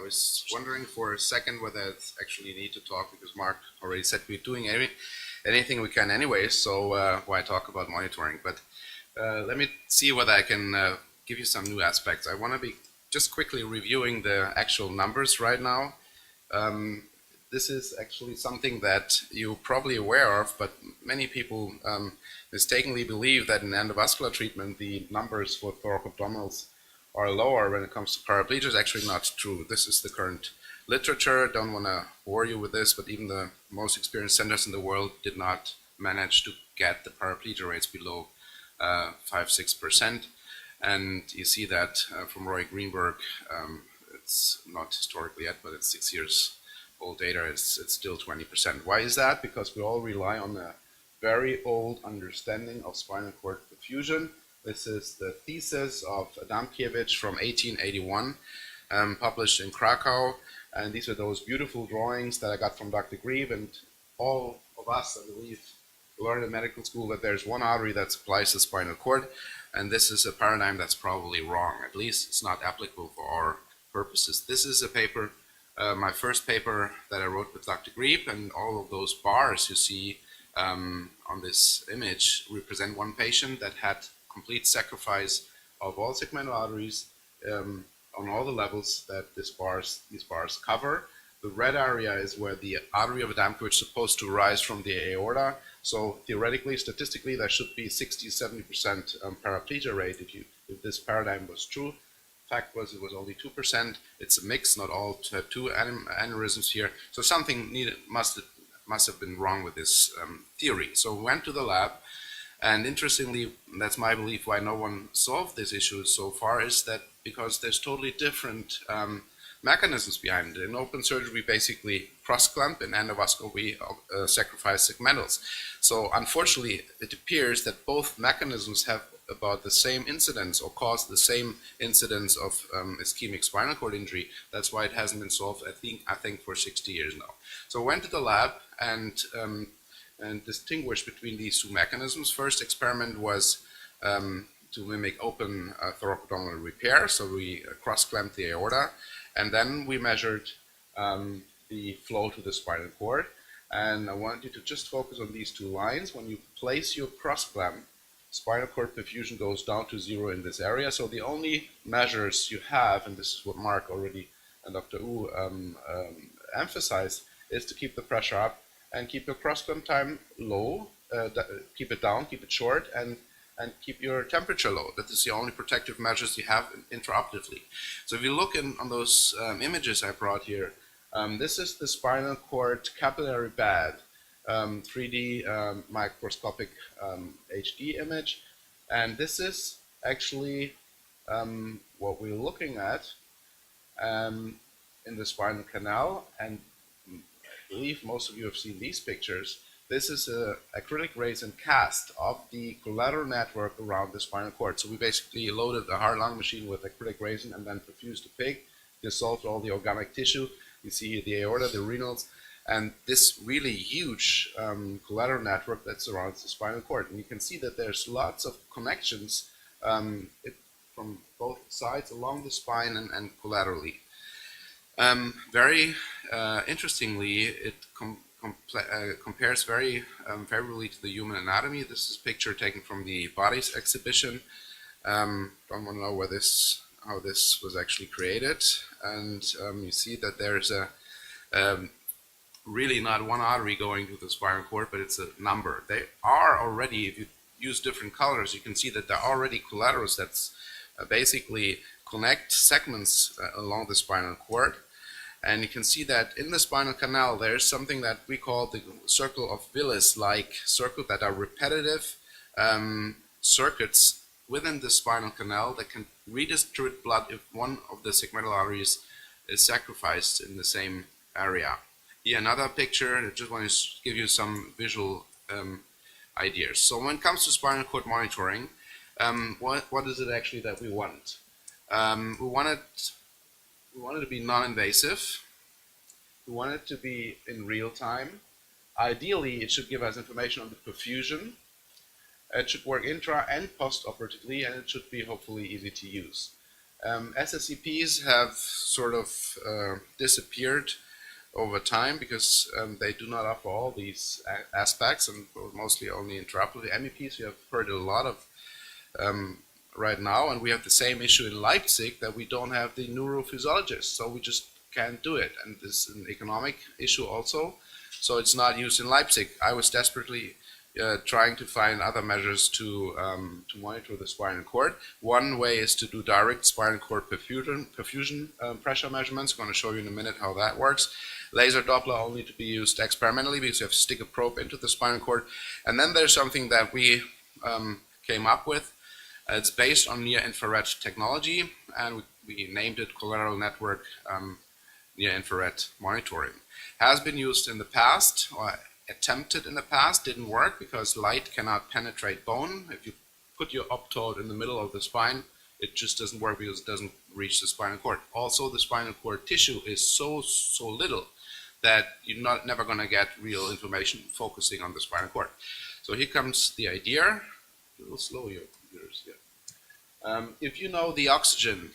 was wondering for a second whether I actually need to talk, because Mark already said we're doing anything we can anyway, so why talk about monitoring? But let me see whether I can give you some new aspects. I want to be just quickly reviewing the actual numbers right now. This is actually something that you're probably aware of, but many people mistakenly believe that in endovascular treatment the numbers for thoraco-abdominals are lower when it comes to paraplegia. Is actually not true. This is the current literature. Don't want to bore you with this, but even the most experienced centers in the world did not manage to get the paraplegia rates below 5–6%. And you see that from Roy Greenberg, it's not historically yet, but it's 6 years old data, it's still 20%. Why is that? Because we all rely on a very old understanding of spinal cord perfusion. This is the thesis of Adamkiewicz from 1881, published in Krakow. And these are those beautiful drawings that I got from Dr. Grieve, and all of us, I believe, learned in medical school that there's one artery that supplies the spinal cord, and this is a paradigm that's probably wrong. At least it's not applicable for our purposes. This is a paper, my first paper that I wrote with Dr. Grieve, and all of those bars you see on this image represent one patient that had complete sacrifice of all segmental arteries on all the levels that these bars cover. The red area is where the artery of Adamkiewicz is supposed to rise from the aorta. So theoretically, statistically, there should be 60–70% paraplegia rate if this paradigm was true. Fact was, it was only 2%. It's a mix, not all have two aneurysms here. So something must have been wrong with this theory. So we went to the lab, and interestingly, that's my belief why no one solved this issue so far, is that because there's totally different mechanisms behind it. In open surgery, we basically cross-clamp. In endovascular, we sacrifice segmentals. So unfortunately, it appears that both mechanisms have about the same incidence or cause the same incidence of ischemic spinal cord injury. That's why it hasn't been solved, I think for 60 years now. So I went to the lab and distinguished between these two mechanisms. First experiment was to mimic open thoraco-abdominal repair. So we cross-clamped the aorta, and then we measured the flow to the spinal cord. And I want you to just focus on these two lines. When you place your cross-clamp, spinal cord perfusion goes down to 0 in this area. So the only measures you have, and this is what Mark already and Dr. Wu emphasized, is to keep the pressure up and keep your cross-clamp time low, keep it down, keep it short, and keep your temperature low. That is the only protective measures you have intraoperatively. So if you look on those images I brought here, this is the spinal cord capillary bed, 3D microscopic HD image, and this is actually what we're looking at in the spinal canal. And I believe most of you have seen these pictures. This is an acrylic resin cast of the collateral network around the spinal cord. So we basically loaded the heart-lung machine with acrylic resin and then perfused the pig, dissolved all the organic tissue. You see the aorta, the renals, and this really huge collateral network that surrounds the spinal cord. And you can see that there's lots of connections from both sides along the spine and collaterally. Very interestingly, it compares very favorably to the human anatomy. This is a picture taken from the Bodies exhibition. Don't want to know how this was actually created. And you see that there's a really not one artery going to the spinal cord, but it's a number. They are already, if you use different colors, you can see that there are already collaterals that's basically connect segments along the spinal cord. And you can see that in the spinal canal, there's something that we call the circle of Willis, like circles that are repetitive circuits within the spinal canal that can redistribute blood if one of the segmental arteries is sacrificed in the same area. Here another picture. I just want to give you some visual ideas. So when it comes to spinal cord monitoring, what is it actually that we want? We want it to be non-invasive. We want it to be in real time. Ideally, it should give us information on the perfusion. It should work intra and post-operatively, and it should be hopefully easy to use. SSCPs have sort of disappeared over time because they do not offer all these aspects, and mostly only intraoperative MEPs. We have heard a lot of right now, and we have the same issue in Leipzig, that we don't have the neurophysiologists, so we just can't do it, and this is an economic issue also, so it's not used in Leipzig. I was desperately trying to find other measures to monitor the spinal cord. One way is to do direct spinal cord perfusion pressure measurements. I'm going to show you in a minute how that works. Laser Doppler only to be used experimentally because you have to stick a probe into the spinal cord. And then there's something that we came up with. It's based on near-infrared technology, and we named it collateral network near-infrared monitoring. Has been used in the past, or attempted in the past, didn't work because light cannot penetrate bone. If you put your optoid in the middle of the spine, it just doesn't work because it doesn't reach the spinal cord. Also, the spinal cord tissue is so little that you're never going to get real information focusing on the spinal cord. So here comes the idea. A little slow here. If you know the oxygen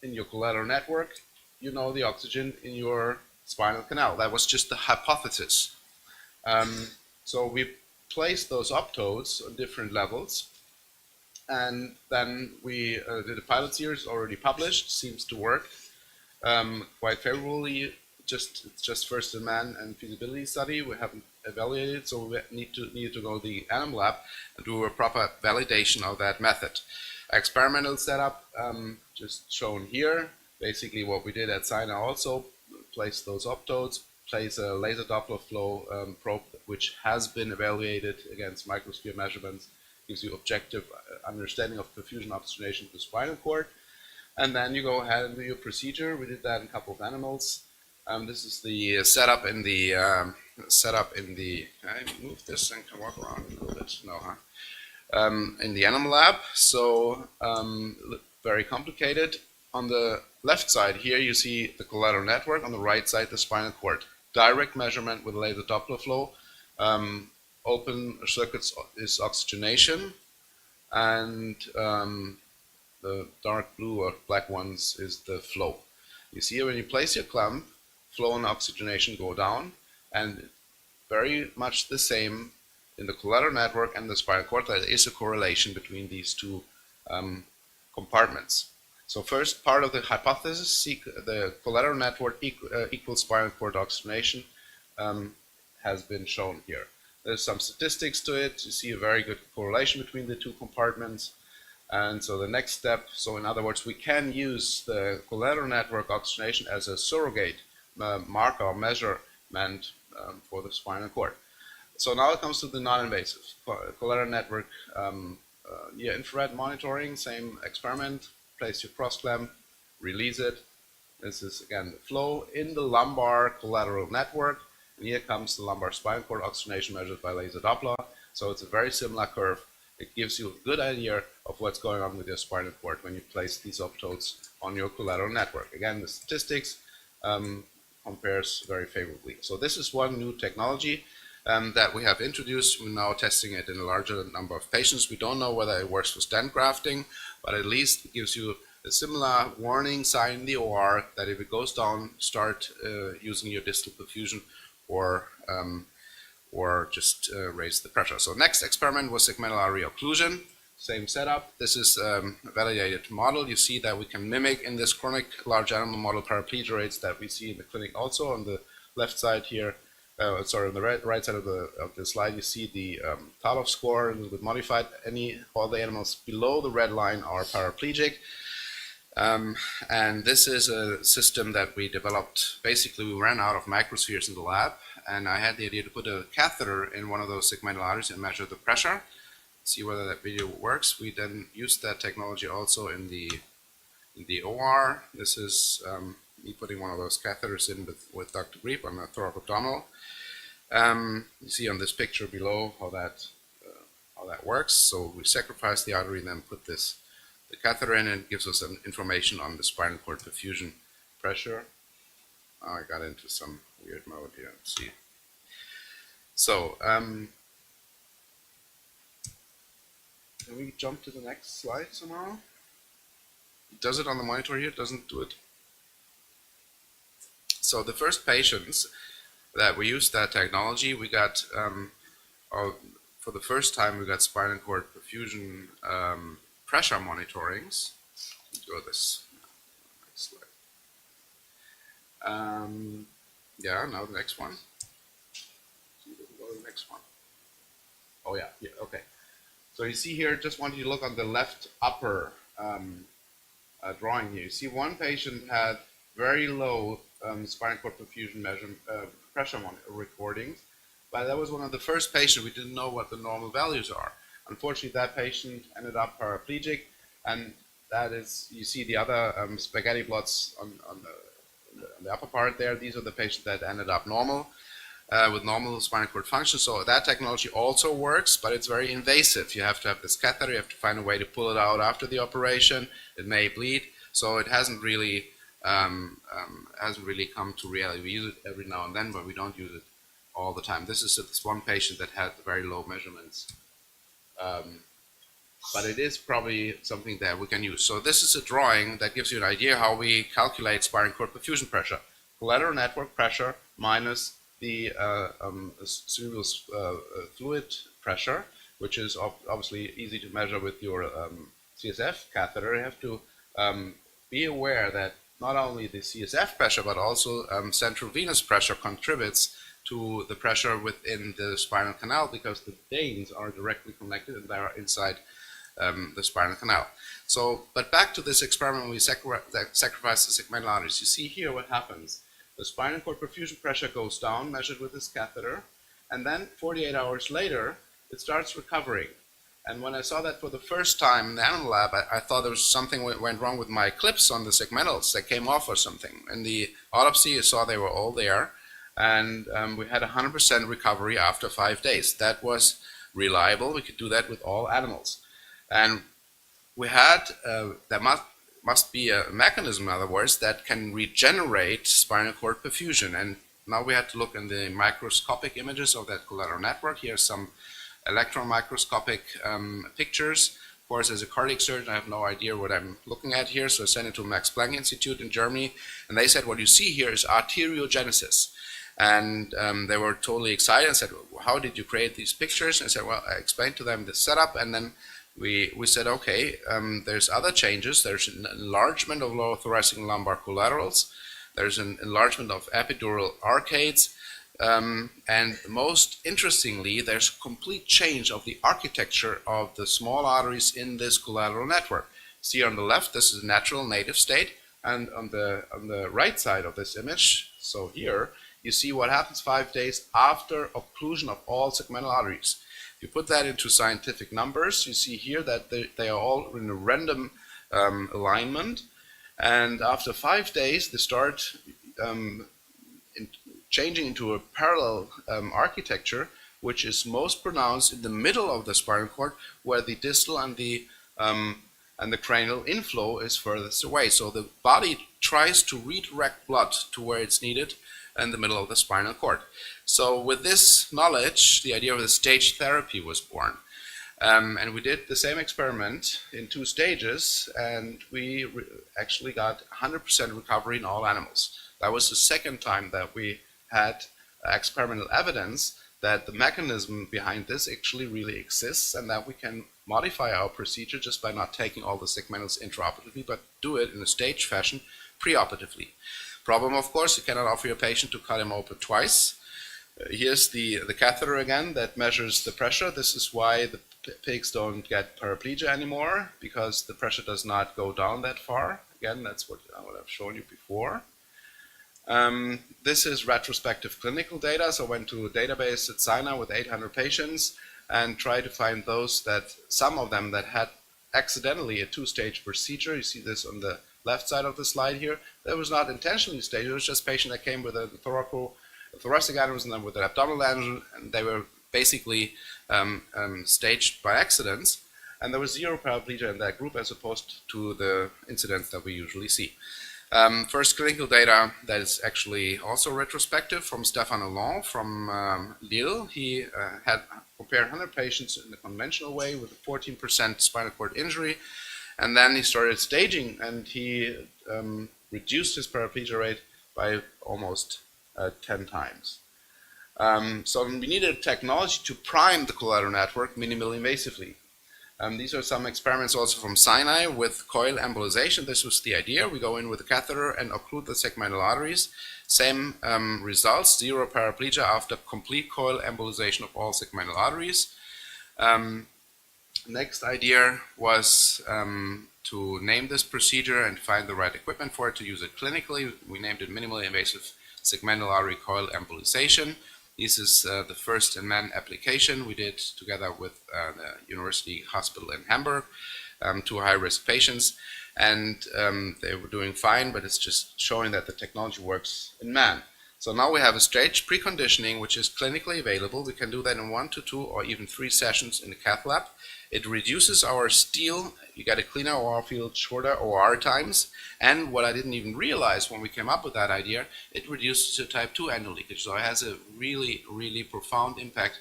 in your collateral network, you know the oxygen in your spinal canal. That was just the hypothesis. So we placed those optodes on different levels, and then we did a pilot series already published. Seems to work quite favorably. It's just first in man and feasibility study. We haven't evaluated, so we need to go to the animal lab and do a proper validation of that method. Experimental setup just shown here. Basically what we did at Sina also, place those optodes, place a laser Doppler flow probe which has been evaluated against microsphere measurements, gives you objective understanding of perfusion oxygenation to the spinal cord, and then you go ahead and do your procedure. We did that in a couple of animals. This is the setup in the I move this and can walk around a little bit. No, huh? In the animal lab. So very complicated. On the left side here you see the collateral network. On the right side the spinal cord. Direct measurement with laser Doppler flow. Open circuits is oxygenation, and the dark blue or black ones is the flow. You see when you place your clamp, flow and oxygenation go down, and very much the same in the collateral network and the spinal cord. There is a correlation between these two compartments. So first part of the hypothesis, the collateral network equals spinal cord oxygenation, has been shown here. There's some statistics to it. You see a very good correlation between the two compartments. And so the next step, so in other words, we can use the collateral network oxygenation as a surrogate marker or measurement for the spinal cord. So now it comes to the non-invasive collateral network near-infrared monitoring. Same experiment. Place your cross clamp, release it. This is again the flow in the lumbar collateral network. And here comes the lumbar spinal cord oxygenation measured by laser Doppler. So it's a very similar curve. It gives you a good idea of what's going on with your spinal cord when you place these optodes on your collateral network. Again, the statistics compares very favorably. So this is one new technology that we have introduced. We're now testing it in a larger number of patients. We don't know whether it works for stent grafting, but at least it gives you a similar warning sign in the OR that if it goes down, start using your distal perfusion or just raise the pressure. So next experiment was segmental artery occlusion. Same setup. This is a validated model. You see that we can mimic in this chronic large animal model paraplegia rates that we see in the clinic also. On the left side here, on the right side of the slide, you see the Taloff score, a little bit modified. All the animals below the red line are paraplegic. And this is a system that we developed. Basically, we ran out of microspheres in the lab, and I had the idea to put a catheter in one of those segmental arteries and measure the pressure, see whether that video works. We then used that technology also in the OR. This is me putting one of those catheters in with Dr. Grieb on the thoraco-abdominal. You see on this picture below how that works. So we sacrifice the artery and then put the catheter in, and it gives us information on the spinal cord perfusion pressure. I got into some weird mode here. Let's see. So can we jump to the next slide somehow? Does it on the monitor here? Doesn't do it. So the first patients that we used that technology, we got, for the first time, we got spinal cord perfusion pressure monitorings. Go this next slide. Yeah, now the next one. Go to the next one. Oh yeah, yeah, okay. So you see here, just want you to look on the left upper drawing here. You see one patient had very low spinal cord perfusion pressure recordings, but that was one of the first patients we didn't know what the normal values are. Unfortunately, that patient ended up paraplegic, and that is, you see the other spaghetti plots on the upper part there. These are the patients that ended up normal. With normal spinal cord function. So that technology also works, but it's very invasive. You have to have this catheter, you have to find a way to pull it out after the operation. It may bleed, so it hasn't really come to reality. We use it every now and then, but we don't use it all the time. This is this one patient that had very low measurements. But it is probably something that we can use. So this is a drawing that gives you an idea how we calculate spinal cord perfusion pressure. Collateral network pressure minus the cerebral fluid pressure, which is obviously easy to measure with your CSF catheter. You have to be aware that not only the CSF pressure, but also central venous pressure contributes to the pressure within the spinal canal, because the veins are directly connected and they are inside the spinal canal. So, but back to this experiment, we sacrifice the segmental arteries. You see here what happens. The spinal cord perfusion pressure goes down, measured with this catheter, and then 48 hours later, it starts recovering. And when I saw that for the first time in the animal lab, I thought there was something went wrong with my clips on the segmentals. They came off or something. In the autopsy, you saw they were all there, and we had 100% recovery after 5 days. That was reliable. We could do that with all animals. And we had, there must be a mechanism, in other words, that can regenerate spinal cord perfusion. And now we had to look in the microscopic images of that collateral network. Here's some electron microscopic pictures. Of course, as a cardiac surgeon, I have no idea what I'm looking at here, so I sent it to Max Planck Institute in Germany, and they said, what you see here is arteriogenesis. And they were totally excited and said, well, how did you create these pictures? And I said, well, I explained to them the setup, and then we said, okay, there's other changes. There's an enlargement of lower thoracic and lumbar collaterals. There's an enlargement of epidural arcades. And most interestingly, there's a complete change of the architecture of the small arteries in this collateral network. See on the left, this is a natural native state. And on the right side of this image, so here, you see what happens 5 days after occlusion of all segmental arteries. If you put that into scientific numbers, you see here that they are all in a random alignment, and after 5 days they start changing into a parallel architecture, which is most pronounced in the middle of the spinal cord, where the distal and the cranial inflow is furthest away. So the body tries to redirect blood to where it's needed in the middle of the spinal cord. So with this knowledge, the idea of the stage therapy was born. And we did the same experiment in 2 stages, and we actually got 100% recovery in all animals. That was the second time that we had experimental evidence that the mechanism behind this actually really exists, and that we can modify our procedure just by not taking all the segmentals intraoperatively, but do it in a staged fashion preoperatively. Problem, of course, you cannot offer your patient to cut him open twice. Here's the catheter again that measures the pressure. This is why the pigs don't get paraplegia anymore, because the pressure does not go down that far. Again, that's what I've shown you before. This is retrospective clinical data. So I went to a database at Sinai with 800 patients and tried to find those that, some of them that had accidentally a 2-stage procedure. You see this on the left side of the slide here. That was not intentionally staged. It was just a patient that came with a thoracic aneurysm and then with an abdominal aneurysm, and they were basically staged by accidents. And there was 0 paraplegia in that group as opposed to the incidents that we usually see. First clinical data that is actually also retrospective from Stéphane Hollande from Lille. He had compared 100 patients in the conventional way with a 14% spinal cord injury And then he started staging, and he reduced his paraplegia rate by almost 10 times. So we needed technology to prime the collateral network minimally invasively. These are some experiments also from Sinai with coil embolization. This was the idea. We go in with a catheter and occlude the segmental arteries. Same results, 0 paraplegia after complete coil embolization of all segmental arteries. Next idea was to name this procedure and find the right equipment for it to use it clinically. We named it minimally invasive segmental artery coil embolization. This is the first in man application we did together with the University Hospital in Hamburg, 2 high-risk patients, and they were doing fine, but it's just showing that the technology works in man. So now we have a staged preconditioning which is clinically available. We can do that in 1 to 2 or even 3 sessions in the cath lab. It reduces our steal. You get a cleaner OR field, shorter OR times, and what I didn't even realize when we came up with that idea, it reduces the type 2 endoleakage. So it has a really, really profound impact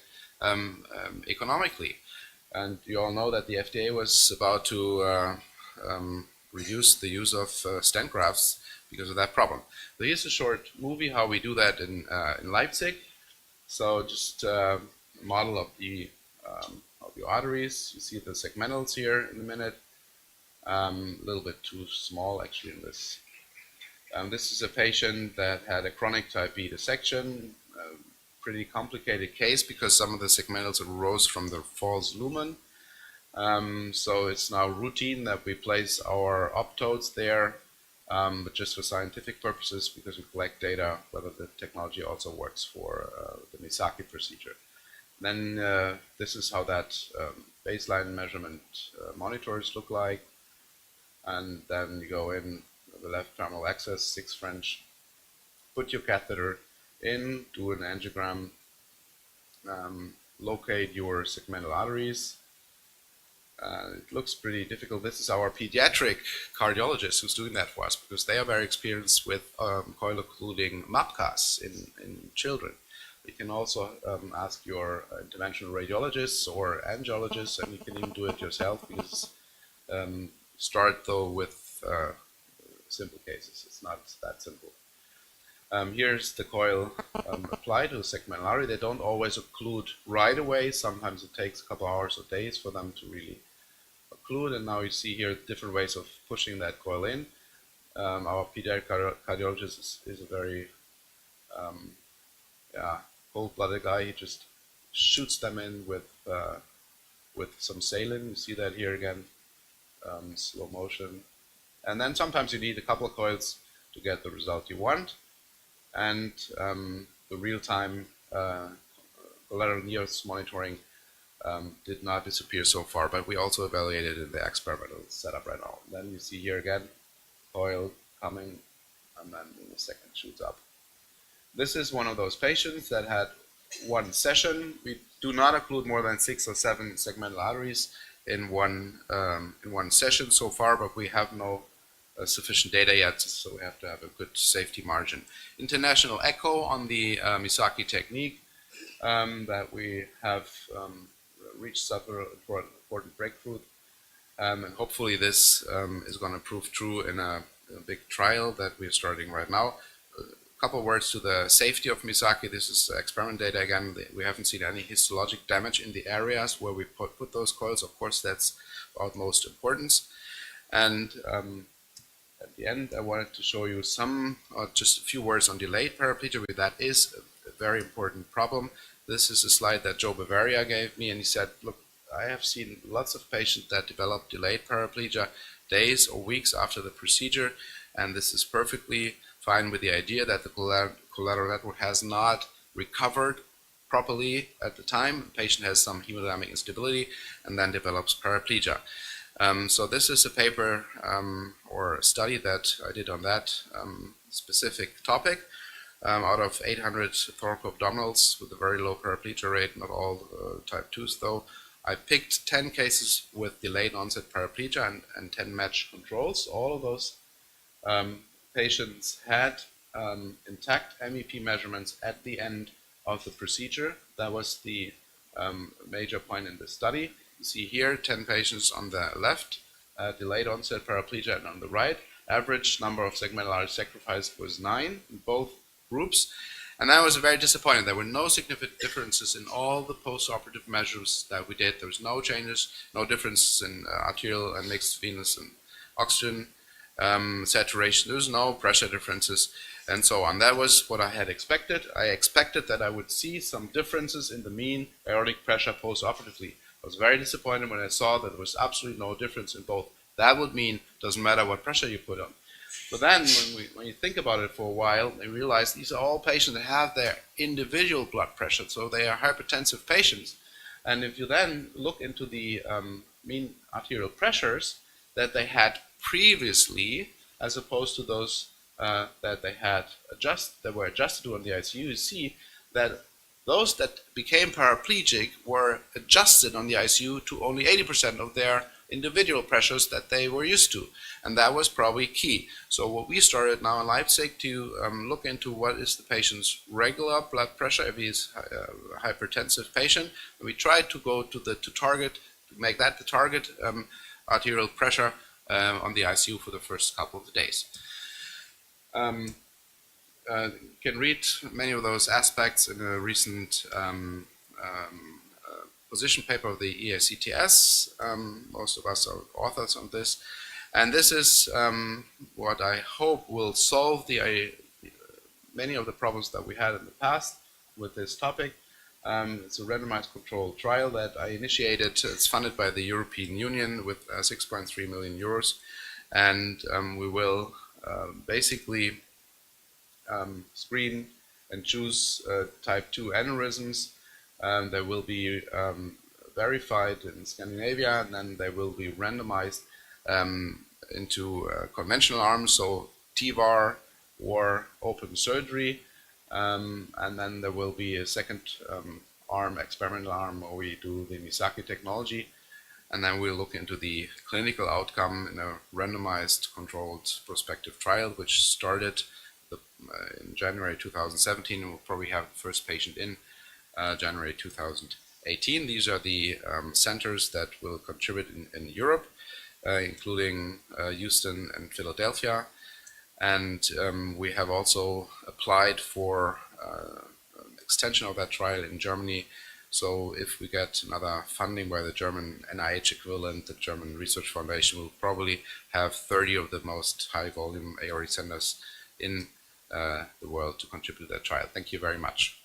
economically. And you all know that the FDA was about to reduce the use of stent grafts because of that problem. So here's a short movie how we do that in Leipzig. So just a model of the arteries. You see the segmentals here in a minute. A little bit too small actually in this. This is a patient that had a chronic type B dissection. Pretty complicated case because some of the segmentals arose from the false lumen. So it's now routine that we place our optodes there, but just for scientific purposes because we collect data whether the technology also works for the Misaki procedure. Then this is how that baseline measurement monitors look like. And then you go in the left femoral access, 6 French, put your catheter in, do an angiogram, locate your segmental arteries. It looks pretty difficult. This is our pediatric cardiologist who's doing that for us because they are very experienced with coil occluding MAPCAS in children. You can also ask your interventional radiologists or angiologists, and you can even do it yourself because start though with simple cases. It's not that simple. Here's the coil applied to a segmental artery. They don't always occlude right away. Sometimes it takes a couple hours or days for them to really occlude. And now you see here different ways of pushing that coil in. Our pediatric cardiologist is a very cold-blooded guy. He just shoots them in with some saline. You see that here again, slow motion. And then sometimes you need a couple of coils to get the result you want. And the real-time collateral NIRS monitoring did not disappear so far, but we also evaluated in the experimental setup right now. And then you see here again, coil coming, and then in a second shoots up. This is one of those patients that had 1 session. We do not occlude more than 6 or 7 segmental arteries in one session so far, but we have no sufficient data yet, so we have to have a good safety margin. International echo on the Misaki technique that we have reached several important breakthroughs, and hopefully this is going to prove true in a big trial that we're starting right now. A couple words to the safety of Misaki. This is experiment data again. We haven't seen any histologic damage in the areas where we put those coils. Of course, that's of utmost importance. And at the end, I wanted to show you just a few words on delayed paraplegia. That is a very important problem. This is a slide that Joe Bavaria gave me, and he said, look, I have seen lots of patients that develop delayed paraplegia days or weeks after the procedure, and this is perfectly fine with the idea that the collateral network has not recovered properly at the time. The patient has some hemodynamic instability and then develops paraplegia. So this is a paper or a study that I did on that specific topic. Out of 800 thoraco-abdominals with a very low paraplegia rate, not all type 2s though, I picked 10 cases with delayed onset paraplegia and 10 matched controls. All of those patients had intact MEP measurements at the end of the procedure. That was the major point in the study. You see here 10 patients on the left delayed onset paraplegia, and on the right, average number of segmental artery sacrifice was 9 in both groups. And I was very disappointed. There were no significant differences in all the post-operative measures that we did. There was no changes, no differences in arterial and mixed venous and oxygen saturation. There was no pressure differences and so on. That was what I had expected. I expected that I would see some differences in the mean aortic pressure post-operatively. I was very disappointed when I saw that there was absolutely no difference in both. That would mean it doesn't matter what pressure you put on. But then, when you think about it for a while, you realize these are all patients that have their individual blood pressure, so they are hypertensive patients. And if you then look into the mean arterial pressures that they had previously, as opposed to those that they had that were adjusted to on the ICU, you see that those that became paraplegic were adjusted on the ICU to only 80% of their individual pressures that they were used to, and that was probably key. So what we started now in Leipzig to look into what is the patient's regular blood pressure if he is a hypertensive patient. And we tried to go to make that the target arterial pressure on the ICU for the first couple of days. You can read many of those aspects in a recent position paper of the EACTS. Most of us are authors on this. And this is what I hope will solve many of the problems that we had in the past with this topic. It's a randomized controlled trial that I initiated. It's funded by the European Union with 6.3 million euros. And we will basically screen and choose type 2 aneurysms. They will be verified in Scandinavia, and then they will be randomized into conventional arms, so TVAR or open surgery, and then there will be a second experimental arm, where we do the Misaki technology, and then we'll look into the clinical outcome in a randomized controlled prospective trial, which started in January 2017, and we'll probably have the first patient in January 2018. These are the centers that will contribute in Europe, including Houston and Philadelphia. And we have also applied for extension of that trial in Germany. So if we get another funding by the German NIH equivalent, the German Research Foundation, will probably have 30 of the most high volume aortic centers in the world to contribute to that trial. Thank you very much.